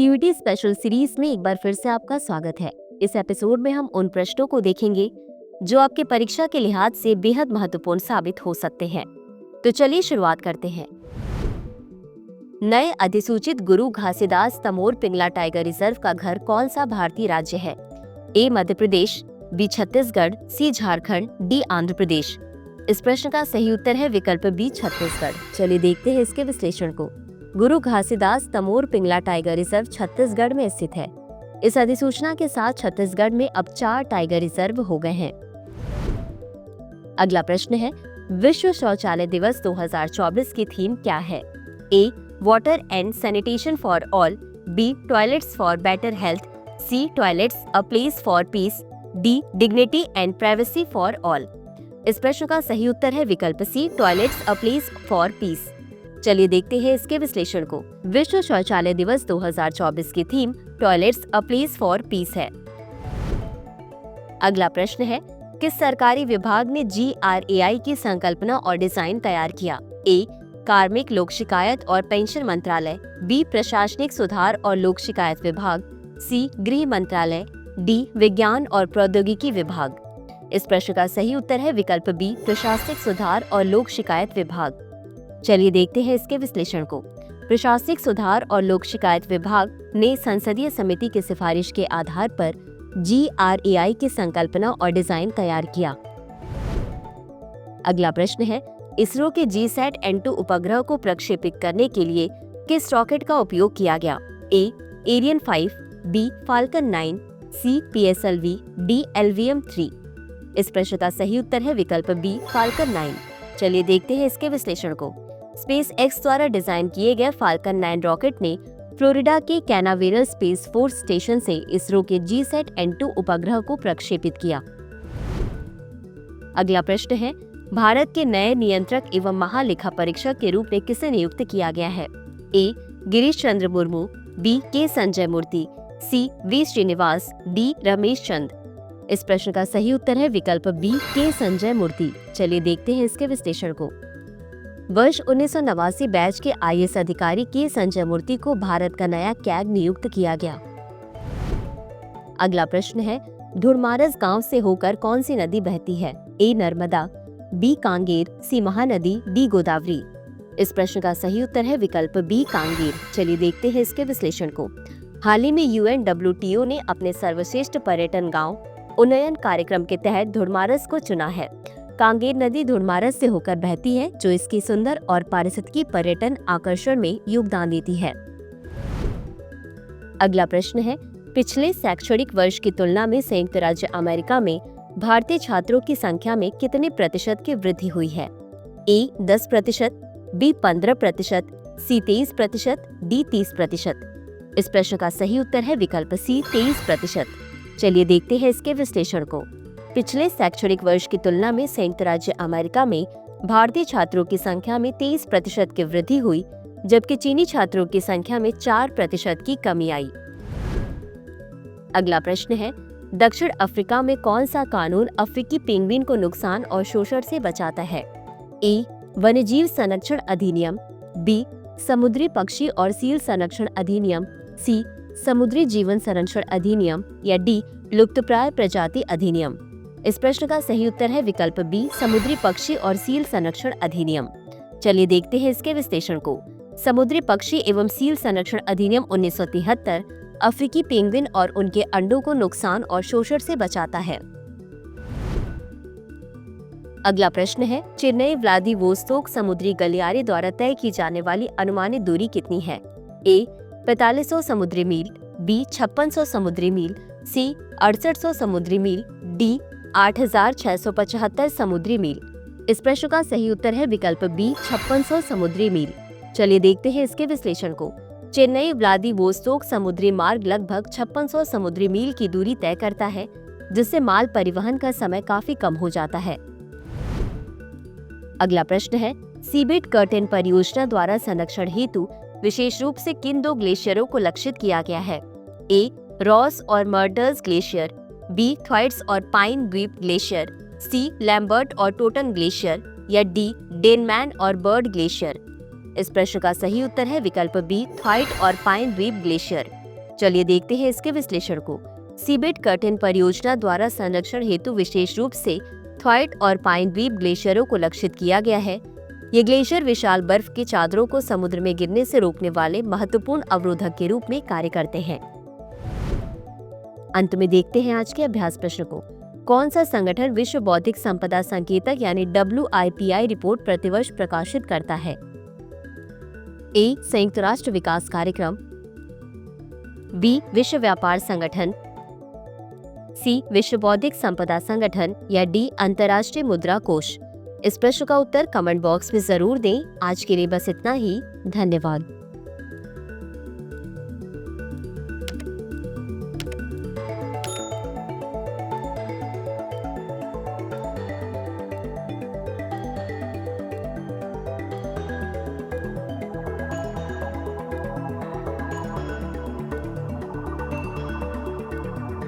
CUET special series में एक बार फिर से आपका स्वागत है। इस एपिसोड में हम उन प्रश्नों को देखेंगे जो आपके परीक्षा के लिहाज से बेहद महत्वपूर्ण साबित हो सकते हैं। तो चलिए शुरुआत करते हैं। नए अधिसूचित गुरु घासीदास तमोर पिंगला टाइगर रिजर्व का घर कौन सा भारतीय राज्य है? ए मध्य प्रदेश, बी छत्तीसगढ़, सी झारखंड, डी आंध्र प्रदेश। इस प्रश्न का सही उत्तर है विकल्प बी छत्तीसगढ़। चलिए देखते हैं इसके विश्लेषण को। गुरु घासीदास तमोर पिंगला टाइगर रिजर्व छत्तीसगढ़ में स्थित है। इस अधिसूचना के साथ छत्तीसगढ़ में अब 4 टाइगर रिजर्व हो गए हैं। अगला प्रश्न है, विश्व शौचालय दिवस 2024 की थीम क्या है? A water and sanitation for all, B toilets for better health, C toilets a place for peace, D dignity and privacy for all. इस प्रश्न का सही उत्तर है विकल्प C toilets a place for peace. चलिए देखते हैं इसके विश्लेषण को। विश्व शौचालय दिवस 2024 की theme toilets a place for piece है। अगला प्रश्न है, किस सरकारी विभाग ने GRAI की संकल्पना और डिजाइन तैयार किया? ए कार्मिक लोक शिकायत और पेंशन मंत्रालय, बी प्रशासनिक सुधार और लोक शिकायत विभाग, सी गृह मंत्रालय, डी विज्ञान और प्रौद्योगिकी विभाग। इस प्रश्न का सही उत्तर है विकल्प बी प्रशासनिक सुधार और लोक शिकायत विभाग। चलिए देखते हैं इसके विश्लेषण को। प्रशासनिक सुधार और लोक शिकायत विभाग ने संसदीय समिति की सिफारिश के आधार पर GRAI की संकल्पना और डिजाइन तैयार किया। अगला प्रश्न है, इसरो के GSAT-N2 उपग्रह को प्रक्षेपित करने के लिए किस रॉकेट का उपयोग किया गया? ए एरियन 5, बी फाल्कन 9, सी PSLV, डी LVM-3। इस प्रश्न का सही उत्तर है विकल्प बी फाल्कन 9। चलिए देखते हैं इसके विश्लेषण को। SpaceX द्वारा डिजाइन किए गए फाल्कन 9 रॉकेट ने फ्लोरिडा के कैनावेरल स्पेस फोर्स स्टेशन से इसरो के GSAT-N2 उपग्रह को प्रक्षेपित किया। अगला प्रश्न है, भारत के नए नियंत्रक एवं महालेखा परीक्षक के रूप में किसे नियुक्त किया गया है? ए गिरीश चंद्र मुर्मू, बी के संजय मूर्ति, सी वी श्रीनिवास, डी रमेश चंद। इस प्रश्न का सही उत्तर है विकल्प बी के संजय मूर्ति। चलिए देखते हैं इसके विश्लेषण को। वर्ष 1989 बैच के IAS अधिकारी के संजय मूर्ति को भारत का नया कैग नियुक्त किया गया। अगला प्रश्न है, धुरमारस गांव से होकर कौन सी नदी बहती है? ए नर्मदा, बी कांगेर, सी महानदी, डी गोदावरी। इस प्रश्न का सही उत्तर है विकल्प बी कांगेर। चलिए देखते हैं इसके विश्लेषण को। हाल ही में UNWTO ने अपने सर्वश्रेष्ठ पर्यटन गांव उन्नयन कार्यक्रम के तहत धुरमारस को चुना है। कांगेर नदी धुरमारस से होकर बहती है, जो इसकी सुंदर और पारिस्थितिकी पर्यटन आकर्षण में योगदान देती है। अगला प्रश्न है, पिछले शैक्षणिक वर्ष की तुलना में संयुक्त राज्य अमेरिका में भारतीय छात्रों की संख्या में कितने प्रतिशत की वृद्धि हुई है? ए 10%, बी 15%, सी 23%, डी 30%। इस प्रश्न का सही उत्तर है विकल्प सी 23%। चलिए देखते हैं इसके विश्लेषण को। पिछले शैक्षणिक वर्ष की तुलना में संयुक्त राज्य अमेरिका में भारतीय छात्रों की संख्या में 23% की वृद्धि हुई, जबकि चीनी छात्रों की संख्या में 4% की कमी आई। अगला प्रश्न है, दक्षिण अफ्रीका में कौन सा कानून अफ्रीकी पेंगुइन को नुकसान और शोषण से बचाता है? ए वन्यजीव संरक्षण अधिनियम, बी समुद्री पक्षी और सील संरक्षण अधिनियम, सी समुद्री जीवन संरक्षण अधिनियम, या डी लुप्तप्राय प्रजाति अधिनियम। इस प्रश्न का सही उत्तर है विकल्प बी समुद्री पक्षी और सील संरक्षण अधिनियम। चलिए देखते हैं इसके विश्लेषण को। समुद्री पक्षी एवं सील संरक्षण अधिनियम 1973 अफ्रीकी पेंगुइन और उनके अंडों को नुकसान और शोषण से बचाता है। अगला प्रश्न है, चेन्नई व्लादिवोस्तोक समुद्री गलियारे द्वारा तय की जाने वाली अनुमानित दूरी कितनी है? ए 4500 समुद्री मील, बी 5600 समुद्री मील, सी 6800 समुद्री मील, डी 8675 समुद्री मील। इस प्रश्न का सही उत्तर है विकल्प बी 5600 समुद्री मील। चलिए देखते हैं इसके विश्लेषण को। चेन्नई व्लादिवोस्तोक समुद्री मार्ग लगभग 5600 समुद्री मील की दूरी तय करता है, जिससे माल परिवहन का समय काफी कम हो जाता है। अगला प्रश्न है, सीबेड कर्टेन परियोजना द्वारा संरक्षण हेतु विशेष रूप से किन 2 ग्लेशियरों को लक्षित किया गया है? ए रॉस और मर्डर्स ग्लेशियर, बी थ्वाइट्स और पाइन द्वीप ग्लेशियर, सी लैम्बर्ट और टोटन ग्लेशियर, या डी डेनमैन और बर्ड ग्लेशियर। इस प्रश्न का सही उत्तर है विकल्प बी थ्वाइट और पाइन द्वीप ग्लेशियर। चलिए देखते हैं इसके विश्लेषण को। सीबेट कर्टेन परियोजना द्वारा संरक्षण हेतु विशेष रूप से थ्वाइट और पाइन द्वीप ग्लेशियरों को लक्षित किया गया है। ये ग्लेशियर विशाल बर्फ की चादरों को समुद्र में गिरने से रोकने वाले महत्वपूर्ण अवरोधक के रूप में कार्य करते हैं। अंत में देखते हैं आज के अभ्यास प्रश्न को। कौन सा संगठन विश्व बौद्धिक संपदा संकेतक यानी WIPI रिपोर्ट प्रतिवर्ष प्रकाशित करता है? ए. संयुक्त राष्ट्र विकास कार्यक्रम, बी. विश्व व्यापार संगठन, सी. विश्व बौद्धिक संपदा संगठन या डी. अंतर्राष्ट्रीय मुद्रा कोष। इस प्रश्न का उत्तर कमेंट बॉक्स में जरूर दें। आज के लिए बस इतना ही। धन्यवाद।